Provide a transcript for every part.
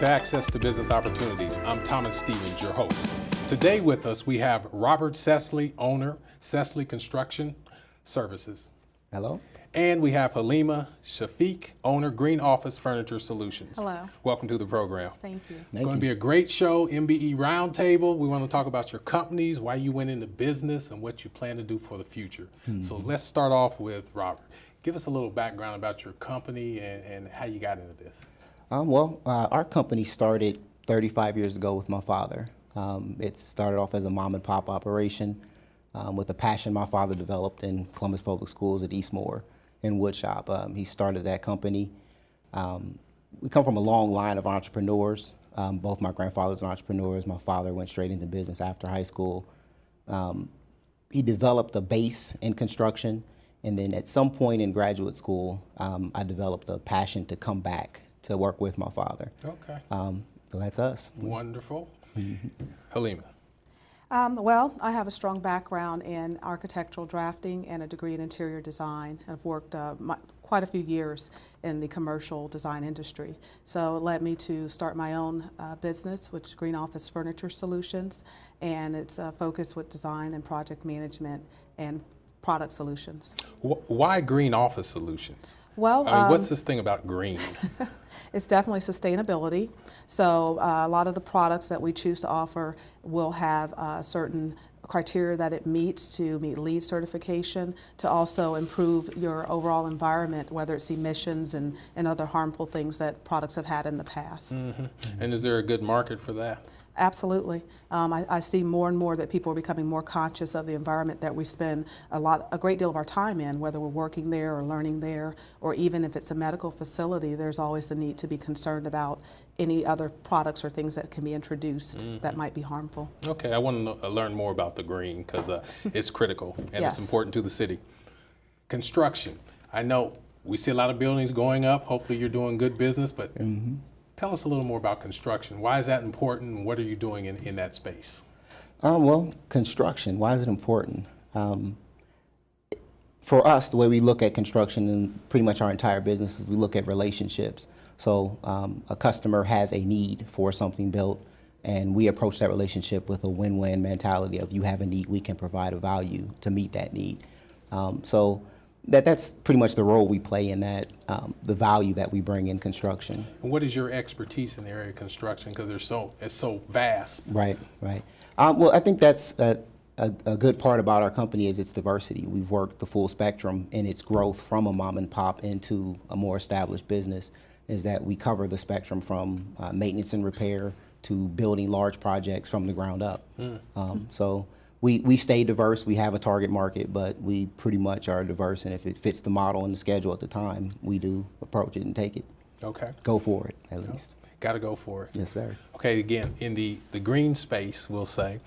to Access to Business Opportunities. I'm Thomas Stevens, your host. Today with us, we have Robert Sesley, owner, Sesley Construction Services. Hello. And we have Halima Shafiq, owner, Green Office Furniture Solutions. Hello. Welcome to the program. Thank you. It's going to be a great show, MBE Roundtable. We want to talk about your companies, why you went into business, and what you plan to do for the future. So let's start off with Robert. Give us a little background about your company and how you got into this. Our company started 35 years ago with my father. It started off as a mom and pop operation with a passion my father developed in Columbus Public Schools at Eastmoor in Woodshop. He started that company. We come from a long line of entrepreneurs. Both my grandfathers are entrepreneurs. My father went straight into business after high school. He developed a base in construction, and then at some point in graduate school, I developed a passion to come back to work with my father. Okay. So that's us. Wonderful. Halima. Well, I have a strong background in architectural drafting and a degree in interior design. I've worked quite a few years in the commercial design industry. So it led me to start my own business, which is Green Office Furniture Solutions, and it's focused with design and project management and product solutions. Why Green Office Solutions? Well, I mean, what's this thing about green? It's definitely sustainability. So a lot of the products that we choose to offer will have certain criteria that it meets to meet LEED certification, to also improve your overall environment, whether it's emissions and other harmful things that products have had in the past. And is there a good market for that? Absolutely. I see more and more that people are becoming more conscious of the environment that we spend a great deal of our time in, whether we're working there or learning there, or even if it's a medical facility, there's always the need to be concerned about any other products or things that can be introduced that might be harmful. Okay, I want to learn more about the green because it's critical and Yes. it's important to the city. Construction. I know we see a lot of buildings going up. Hopefully you're doing good business, but tell us a little more about construction. Why is that important, and what are you doing in that space? Construction, why is it important? For us, the way we look at construction and pretty much our entire business is we look at relationships. So a customer has a need for something built, and we approach that relationship with a win-win mentality of, you have a need, we can provide a value to meet that need. So that's pretty much the role we play in that, the value that we bring in construction. And what is your expertise in the area of construction? Because it's so vast. Right. Well, I think that's a good part about our company is its diversity. We've worked the full spectrum in its growth from a mom and pop into a more established business, is that we cover the spectrum from maintenance and repair to building large projects from the ground up. So we stay diverse. We have a target market, but we pretty much are diverse, and if it fits the model and the schedule at the time, we do approach it and take it. Okay. Go for it, at least. Got to go for it. Yes, sir. Okay, again, in the green space, we'll say,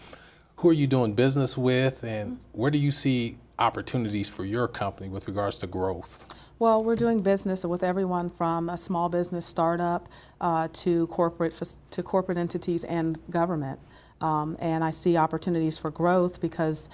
who are you doing business with, and where do you see opportunities for your company with regards to growth? Well, we're doing business with everyone from a small business startup to corporate entities and government. And I see opportunities for growth because,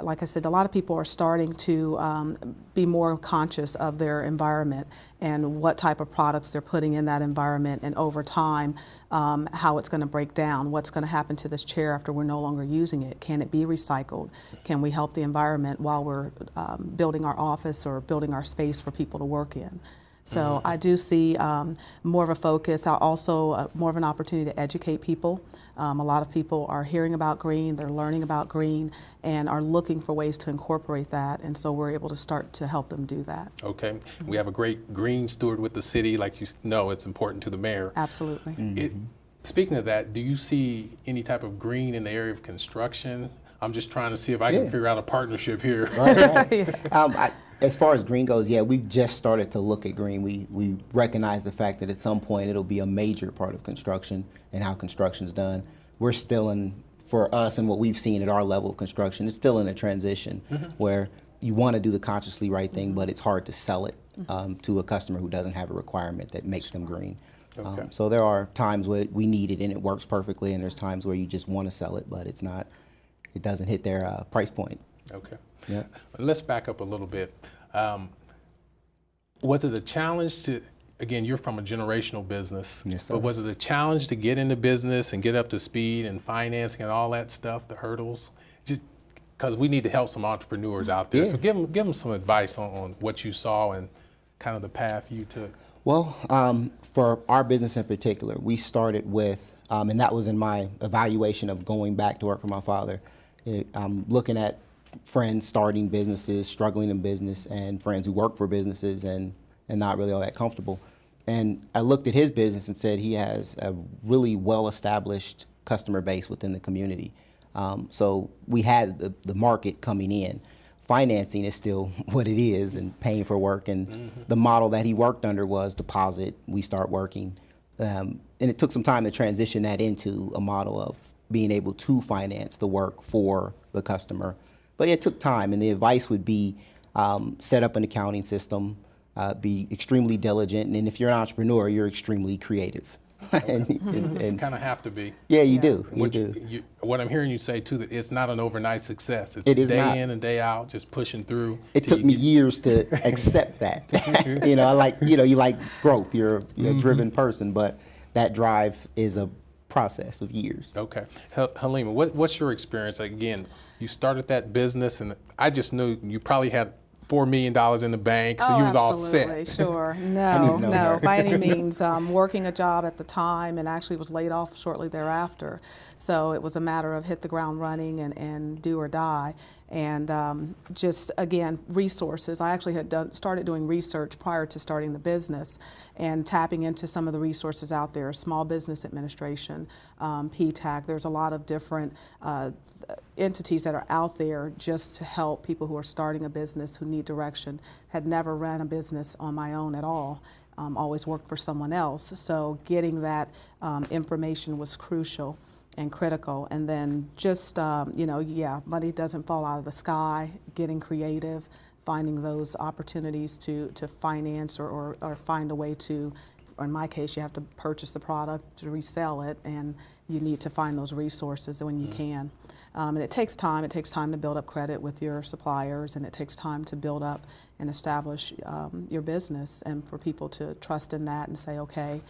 like I said, a lot of people are starting to be more conscious of their environment and what type of products they're putting in that environment, and over time, how it's going to break down, what's going to happen to this chair after we're no longer using it. Can it be recycled? Can we help the environment while we're building our office or building our space for people to work in? So I do see more of a focus, also more of an opportunity to educate people. A lot of people are hearing about green, they're learning about green, and are looking for ways to incorporate that, and so we're able to start to help them do that. Okay, we have a great green steward with the city. Like you know, it's important to the mayor. Absolutely. Speaking of that, do you see any type of green in the area of construction? I'm just trying to see if I can figure out a partnership here. Right. As far as green goes, we've just started to look at green. We recognize the fact that at some point it'll be a major part of construction and how construction's done. We're still for us and what we've seen at our level of construction, it's still in a transition where you want to do the consciously right thing, but it's hard to sell it to a customer who doesn't have a requirement that makes them green. Okay. So there are times where we need it and it works perfectly, and there's times where you just want to sell it, but it doesn't hit their price point. Okay. Yeah. Let's back up a little bit. Was it a challenge to again, you're from a generational business. Yes, sir. But was it a challenge to get into business and get up to speed and financing and all that stuff, the hurdles? Just because we need to help some entrepreneurs out there. Yeah. So give them some advice on what you saw and kind of the path you took. Well, for our business in particular, we started with, and that was in my evaluation of going back to work for my father. I'm looking at friends starting businesses, struggling in business, and friends who work for businesses and not really all that comfortable. And I looked at his business and said he has a really well-established customer base within the community. So we had the market coming in. Financing is still what it is, and paying for work. And the model that he worked under was deposit, we start working. And it took some time to transition that into a model of being able to finance the work for the customer. But it took time, and the advice would be set up an accounting system, be extremely diligent, and then if you're an entrepreneur, you're extremely creative. and Kind of have to be. yeah, you do. You What, do. what I'm hearing you say too, that it's not an overnight success. It's It is day not. in and day out, just pushing through. It till took you me get- years to accept that. I like, you like growth. You're a driven person, but that drive is a process of years. Okay. Halima, what's your experience? Again, you started that business, and I just knew you probably had $4 million in the bank, so you was all absolutely, set. sure. need No, to know no, her. by any means. Working a job at the time and actually was laid off shortly thereafter. So it was a matter of hit the ground running and do or die. And just, again, resources. I actually had started doing research prior to starting the business and tapping into some of the resources out there, Small Business Administration, pt.1. There's a lot of different entities that are out there just to help people who are starting a business, who need direction. Had never ran a business on my own at all. Always worked for someone else. So getting that information was crucial and critical. And then just, money doesn't fall out of the sky, getting creative, finding those opportunities to finance or find a way to, or in my case, you have to purchase the product to resell it, and you need to find those resources when you can. And it takes time. It takes time to build up credit with your suppliers, and it takes time to build up and establish your business, and for people to trust in that and say, okay,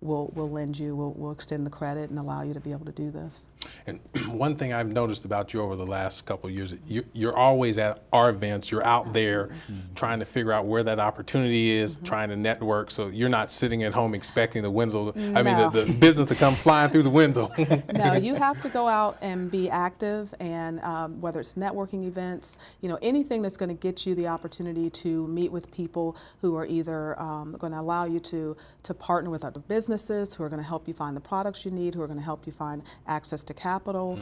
we'll lend you, we'll extend the credit and allow you to be able to do this. And one thing I've noticed about you over the last couple of years, you're always at our events. You're out there trying to figure out where that opportunity is, trying to network. So you're not sitting at home expecting the window, No. the business to come flying through the window. No, you have to go out and be active, and whether it's networking events, anything that's going to get you the opportunity to meet with people who are either going to allow you to partner with other businesses, who are going to help you find the products you need, who are going to help you find access to capital,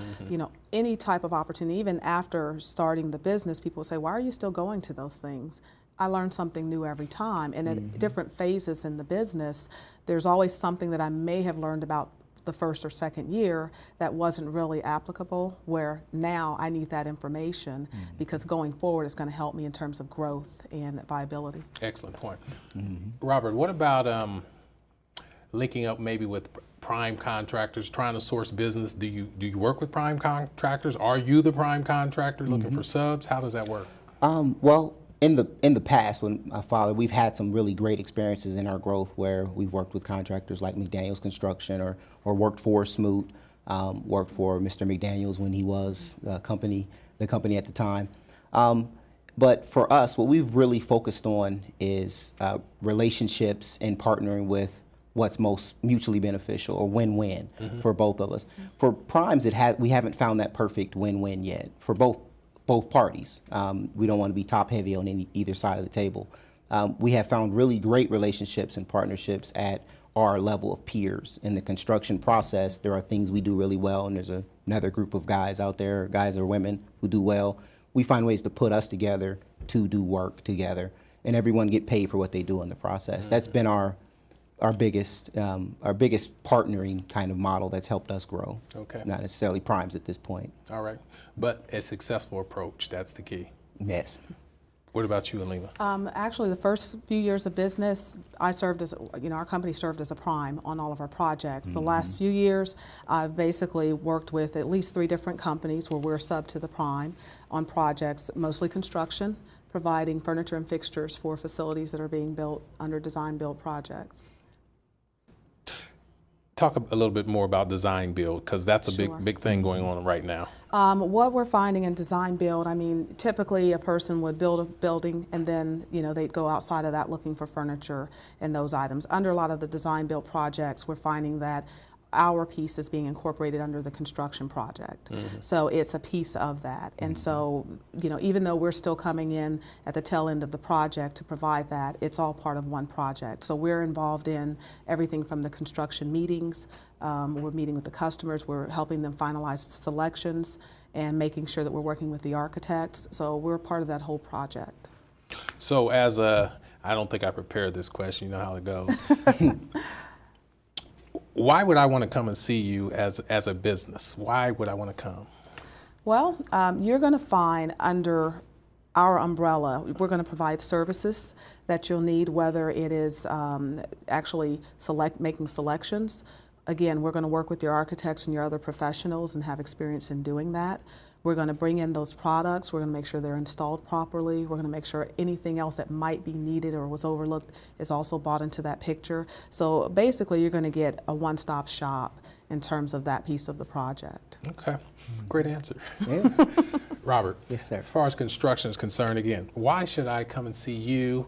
any type of opportunity. Even after starting the business, people will say, why are you still going to those things? I learn something new every time. And at different phases in the business, there's always something that I may have learned about the first or second year that wasn't really applicable, where now I need that information because going forward it's going to help me in terms of growth and viability. Excellent point. Robert, what about linking up maybe with prime contractors, trying to source business? Do you work with prime contractors? Are you the prime contractor looking for subs? How does that work? Well, in the past, when my father, we've had some really great experiences in our growth where we've worked with contractors like McDaniel's Construction, or worked for Smoot, worked for Mr. McDaniel's when he was the company at the time. But for us, what we've really focused on is relationships and partnering with what's most mutually beneficial, or win-win for both of us. For primes, we haven't found that perfect win-win yet for both parties. We don't want to be top-heavy on either side of the table. We have found really great relationships and partnerships at our level of peers. In the construction process, there are things we do really well, and there's another group of guys out there, guys or women, who do well. We find ways to put us together to do work together, and everyone get paid for what they do in the process. That's been our biggest partnering kind of model that's helped us grow. Okay. Not necessarily primes at this point. All right. But a successful approach, that's the key. Yes. What about you, Alima? Actually, the first few years of business, I served as, our company served as a prime on all of our projects. The last few years, I've basically worked with at least 3 different companies where we're sub to the prime on projects, mostly construction, providing furniture and fixtures for facilities that are being built under design-build projects. Talk a little bit more about design build, because that's a Sure. big thing going on right now. What we're finding in design build, I mean, typically a person would build a building and then, they'd go outside of that looking for furniture and those items. Under a lot of the design build projects, we're finding that our piece is being incorporated under the construction project. So it's a piece of that. And so, even though we're still coming in at the tail end of the project to provide that, it's all part of one project. So we're involved in everything from the construction meetings, we're meeting with the customers, we're helping them finalize the selections and making sure that we're working with the architects. So we're part of that whole project. So I don't think I prepared this question, you know how it goes. Why would I want to come and see you as a business? Why would I want to come? Well, you're going to find under our umbrella, we're going to provide services that you'll need, whether it is actually making selections. Again, we're going to work with your architects and your other professionals and have experience in doing that. We're going to bring in those products. We're going to make sure they're installed properly. We're going to make sure anything else that might be needed or was overlooked is also brought into that picture. So basically, you're going to get a one-stop shop in terms of that piece of the project. Okay, great answer. Yeah. Robert, Yes, sir. as far as construction is concerned, again, why should I come and see you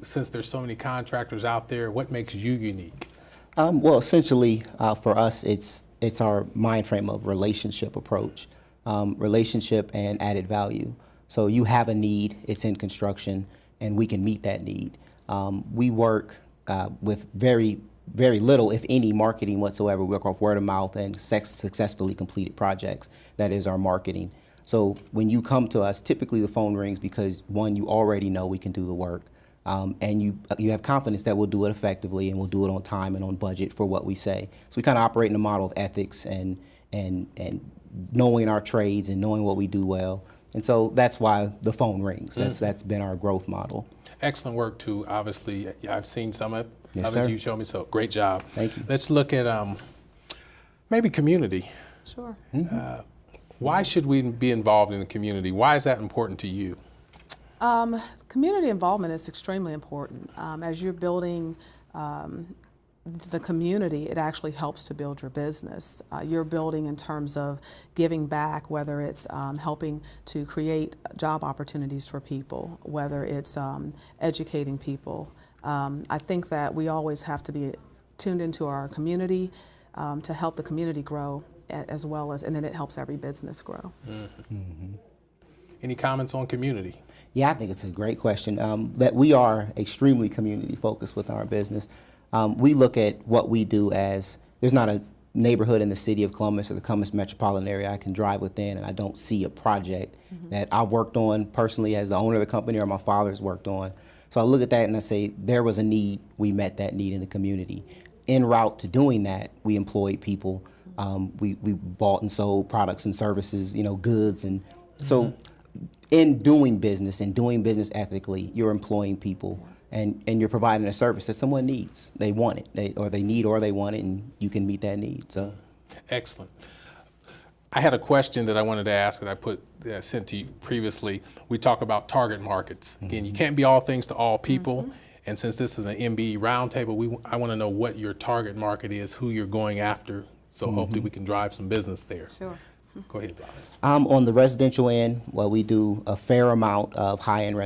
since there's so many contractors out there? What makes you unique? Well, essentially, for us, it's our mind frame of relationship approach, relationship and added value. So you have a need, it's in construction, and we can meet that need. We work with very little, if any, marketing whatsoever. We work off word of mouth and successfully completed projects. That is our marketing. So when you come to us, typically the phone rings because, one, you already know we can do the work. And you have confidence that we'll do it effectively and we'll do it on time and on budget for what we say. So we kind of operate in a model of ethics and knowing our trades and knowing what we do well. And so that's why the phone rings. That's been our growth model. Excellent work too, obviously. I've seen some of it. Yes, sir. You showed me, so great job. Thank you. Let's look at maybe community. Sure. Why should we be involved in the community? Why is that important to you? Community involvement is extremely important. As you're building the community, it actually helps to build your business. You're building in terms of giving back, whether it's helping to create job opportunities for people, whether it's educating people. I think that we always have to be tuned into our community to help the community grow, as well as, and then it helps every business grow. Any comments on community? Yeah, I think it's a great question. That we are extremely community focused with our business. We look at what we do as, there's not a neighborhood in the city of Columbus or the Columbus metropolitan area I can drive within and I don't see a project that I've worked on personally as the owner of the company or my father's worked on. So I look at that and I say, there was a need, we met that need in the community. En route to doing that, we employed people. We bought and sold products and services, goods. And so in doing business and doing business ethically, you're employing people and you're providing a service that someone needs. They want it, they need or they want it, and you can meet that need. So, excellent. I had a question that I wanted to ask that I sent to you previously. We talk about target markets. Again, you can't be all things to all people. And since this is an MBE roundtable, I want to know what your target market is, who you're going after. So hopefully we can drive some business there. Sure. Go ahead, Robert. on the residential end, well, we do a fair amount of high-end